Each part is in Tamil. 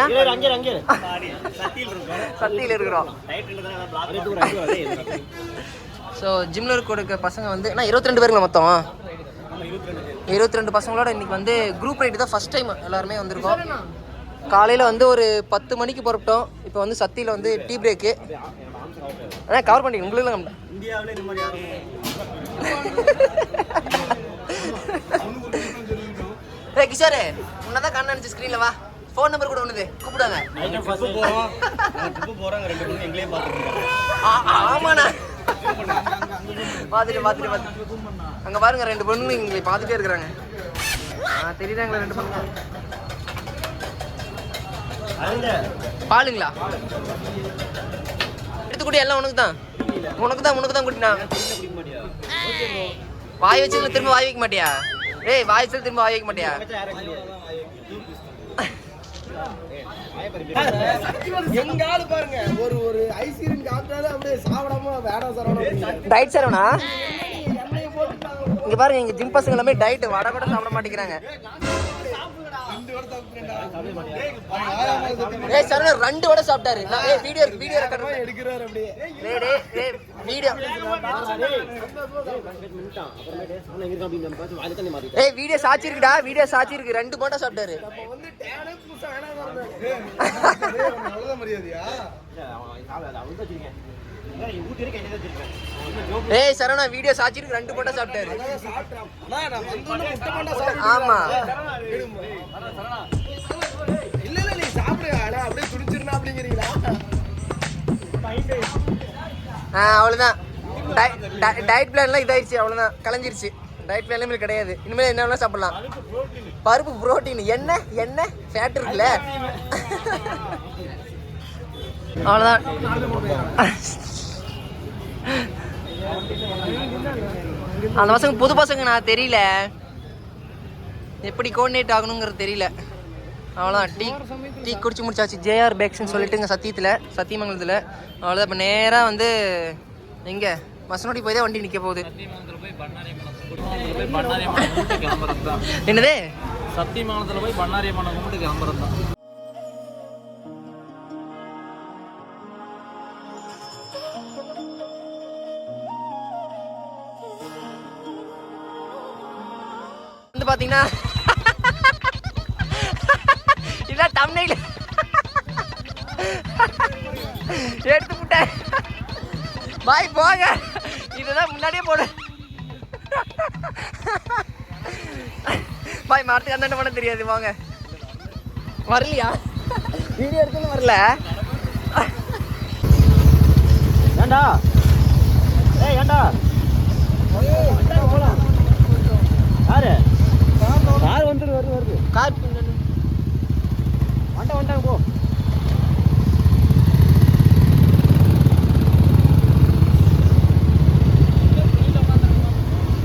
வந்தீங்கன்னா சத்தியில் இருக்கிறோம். ஸோ ஜிம்மில் இருக்க பசங்க வந்து நான் 22 பேருங்களா மொத்தம்? 22 பசங்களோட இன்னைக்கு வந்து குரூப் ரைடு தான் ஃபர்ஸ்ட் டைம் எல்லாருமே வந்திருக்கோம். காலையில் வந்து ஒரு 10 மணிக்கு புறப்பட்டோம். இப்போ வந்து சத்தியில் வந்து டீ பிரேக்கு. ஆனால் கவர் பண்ணிக்க உங்களுக்கு இந்தியாவில் இந்த மாதிரி ஏ கிஷோரு உன்னதான் கண்ணு நினச்சி ஸ்க்ரீனில் வா. ஃபோன் நம்பர் கூட ஒன்றுது கூப்பிடுவாங்க. ஆமாண்ணா பார்த்துட்டு அங்கே பாருங்க 2 பொண்ணுங்க எங்களை பார்த்துட்டே இருக்கிறாங்க. தெரியுதாங்களா 2 பொண்ணுங்க? பாலுங்களா எடுத்துக்கூட எல்லாம் உனக்கு தான் குட்டினா. வாய் வச்சதுல திரும்ப வாய் வைக்க மாட்டியா? ஏய் வாய் வச்சதுல திரும்ப வாய் வைக்க மாட்டியா? எங்கால பாருங்க ஒரு ஐஸ்கிரீம் சாப்பிட்டாலே அப்படியே சாப்பிடாம வேடம் டயட் சரவணா இங்க பாருங்க. இங்க ஜிம் பசங்க எல்லாமே டயட் வடை கூட சாப்பிட மாட்டேங்கிறாங்க. ஏய் சரவணா 2 வடை சாப்பிட்டாரு. ஏய் வீடியோ ரெக்கார்ட் எடுக்கறாரு அப்படியே. டேய் வீடியோ ஏய் வீடியோ சாட்சி இருக்குடா. வீடியோ சாட்சி இருக்கு. 2 போட்டா சாப்பிட்டாரு. நம்ம வந்து டேனே புதுசா வேணாம்ங்கறாங்க. நல்ல மரியாதையா? அவங்க வச்சிருக்கேன். ஏய் சரவணா வீடியோ சாட்சி இருக்கு. 2 போட்டா சாப்பிட்டாரு. நான் வந்து முட்டை போண்டா சாப்பிட்டேன். ஆமா இல்ல நீ சாப்பிடுங்க. ஆனா அப்படியே துடிச்சிரணும் அப்படிங்கறீங்களா? அவ்வளவுதான். டயட் பிளான்லாம் இதாயிருச்சு. அவ்வளவுதான் கலைஞ்சிருச்சு. டயட் பிளான் இனிமேல் கிடையாது. இனிமேல் என்ன வேணா சாப்பிடலாம். பருப்பு புரோட்டீன் எண்ணெய் ஃபேட் இருக்குல்ல அவ்வளோதான். அந்த பசங்க புது பசங்க நான் தெரியல எப்படி கோஆர்டினேட் ஆகணுங்கிறது தெரியல. அவ்வளோதான். டீ குடிச்சு முடிச்சாச்சு. ஜேஆர் பேக்ஸ்ன்னு சொல்லிட்டுங்க சத்தியமங்கலத்தில். அவ்வளோதான். இப்போ நேராக வந்து எங்கே மசனோடி போய் தான் வண்டி நிற்க போகுது. என்னது சத்தியமங்கலத்தில் போய் பண்ணாரியம்மனை கும்பிட்டு கிளம்புறது தான். வந்து பார்த்தீங்கன்னா இதான் தம்ப்நெயில் எடுத்து விட்டேன். பாய் போங்க. இதுதான் முன்னாடியே போடு. பாய் மாட்டுக்கு அந்த பண்ண தெரியாது. வாங்க. வரலையா? வீடியோ எடுத்துன்னு வரல. ஏண்டா ஏண்டா யாரு கார் வருது கார் வண்டாங்க போ.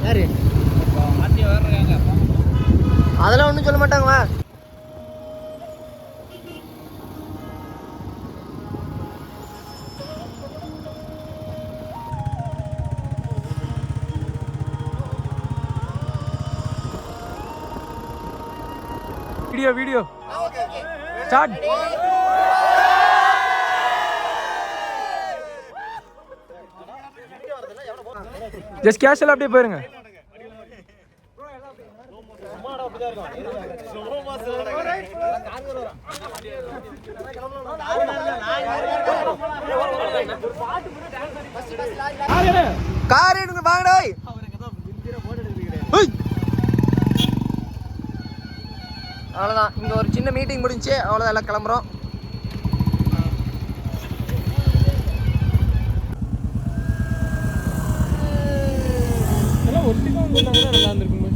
யாரு அதெல்லாம் ஒன்றும் சொல்ல மாட்டாங்க. Video start. ஜஸ்ட் கேஷுவலா அப்படியே போயிருங்க. கார் எடுங்க வாங்கடா. அவ்வளோதான். இங்கே ஒரு சின்ன மீட்டிங் முடிஞ்சு அவ்வளோதான். எல்லாம் கிளம்புறோம். ஒட்டி தான் நல்லா இருந்திருக்குங்க.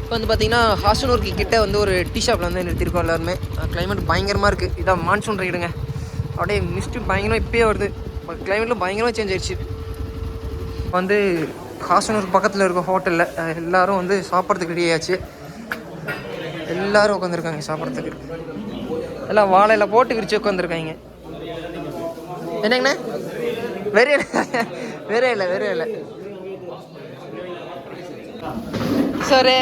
இப்போ வந்து பார்த்தீங்கன்னா ஹாஸ்டனூருக்கு கிட்ட வந்து ஒரு டீ ஷாப்பில் வந்து நிறுத்திருக்கோம் எல்லாருமே. கிளைமேட் பயங்கரமாக இருக்குது. இதான் மான்சூன் ரைடுங்க. அப்படியே மிஸ்ட்டு பயங்கரமாக இப்போயே வருது. கிளைமேட்டில் பயங்கரமாக சேஞ்ச் ஆயிடுச்சு. வந்து ஹாஸ்டனூருக்கு பக்கத்தில் இருக்க ஹோட்டலில் எல்லோரும் வந்து சாப்பிட்றதுக்கு ரெடி ஆயாச்சு. எல்லோரும் உட்காந்துருக்காங்க சாப்பிட்றதுக்கு. எல்லாம் வாழையில் போட்டு விரிச்சு உட்காந்துருக்காங்க. என்னங்கண்ணே? வேறே இல்லை சரி.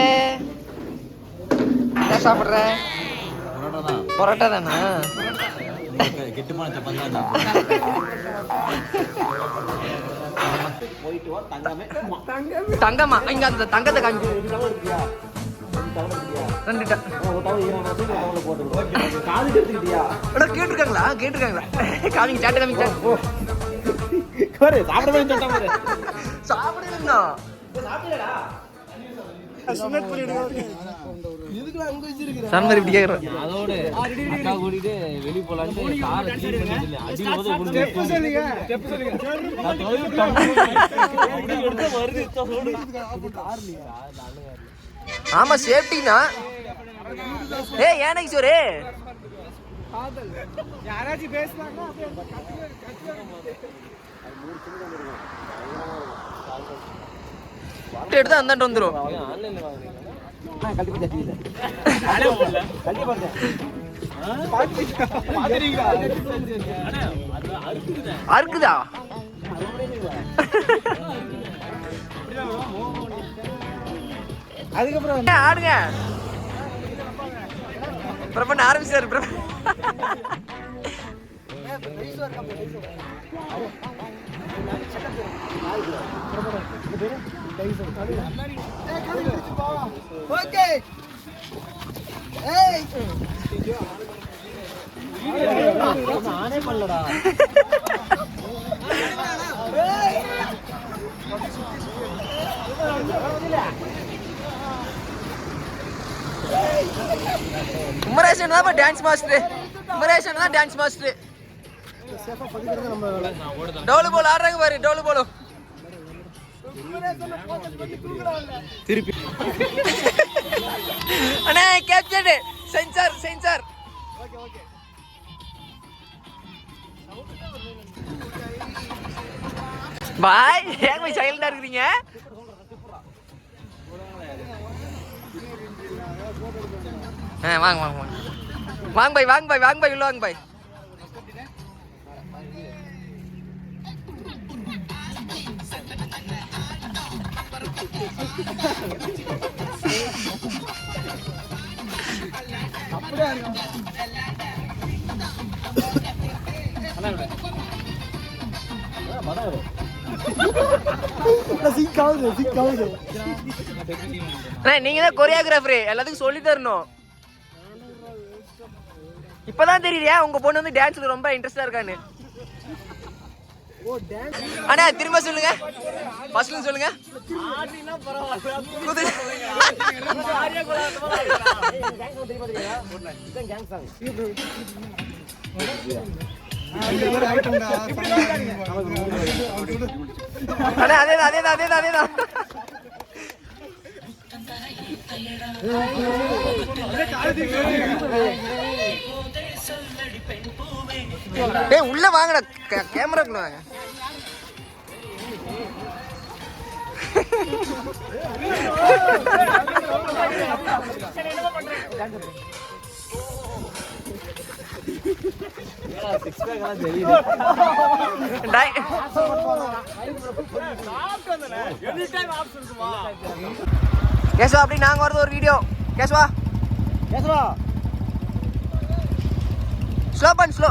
என்ன சாப்பிட்ற? பரோட்டா தானா? தங்கம்மா இங்க அந்த தங்கத்தை காமிச்சு 2 கேட்டிருக்காங்களா காமிங்க சாட்டு காமிங்க சாப்பிடுங்க. சன்மரி இப்படி கேக்குறேன். அதோட அக்கா கூட்டிட்டு வெளிய போலான்னு கார் அடி போது ஆமா சேஃப்டினா. ஏய் ஏன் சோரே யாராச்சும் பேசுறாங்க எடுத்து அந்தாண்டு வந்துடும். அறுக்குதா? அதுக்கப்புறம் ஆடுங்க. பிரபன் ஆரம்பிச்சாரு. நானே பண்ணலடா. குமரேசன் தான் டான்ஸ் மாஸ்டர். குமரேசன் தான் டான்ஸ் மாஸ்டர். டோலு போல் ஆடுறாங்க பாரு. டோலு போலும் திருப்பி அண்ணே கேப்சர் சென்சார் பாய். ஏன் போய் சைலண்டா இருக்கிறீங்க? வாங்க பாய் உள்ள வாங்க பாய். நீங்க தான் கொரியோகிராஃபர், எல்லாத்துக்கும் சொல்லி தரணும். இப்பதான் தெரியலையா உங்க பொண்ணு வந்து டான்ஸ்ல ரொம்ப இன்ட்ரெஸ்டா இருக்கான்னு? அண்ணா திரும்ப சொல்லுங்க. ஃபர்ஸ்ட்ல சொல்லுங்க. அண்ணா அதேதான். ஏய் உள்ள வாங்கடா, கேமராக்குள்ள வாங்க. கேசவா அப்படி நாங்க வரது ஒரு வீடியோ. கேசவா ஸ்லோ பண்ணு ஸ்லோ.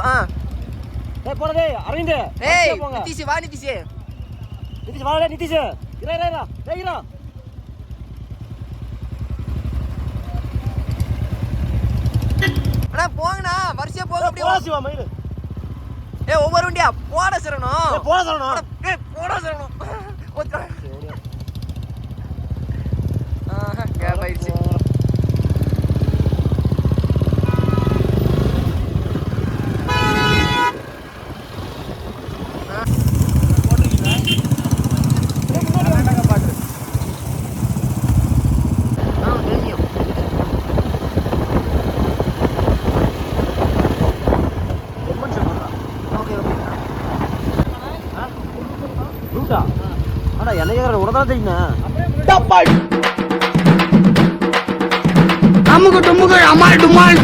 போறதே அரவிந்த். ஏய் நிதிஷ் வா. நிதிஷ் வாடா. நிதிஷ் இரா. அண்ணா போங்கண்ணா, வரிசையா போக. அப்படியே ஏ ஒவ்வொரு வண்டியா போட சரணும். போட சரணும். கேப் ஆயிடுச்சு. ஆனா எனக்கு உடனே தெரியுமா அமுக்கு டுமுக்கு அமால் டுமால்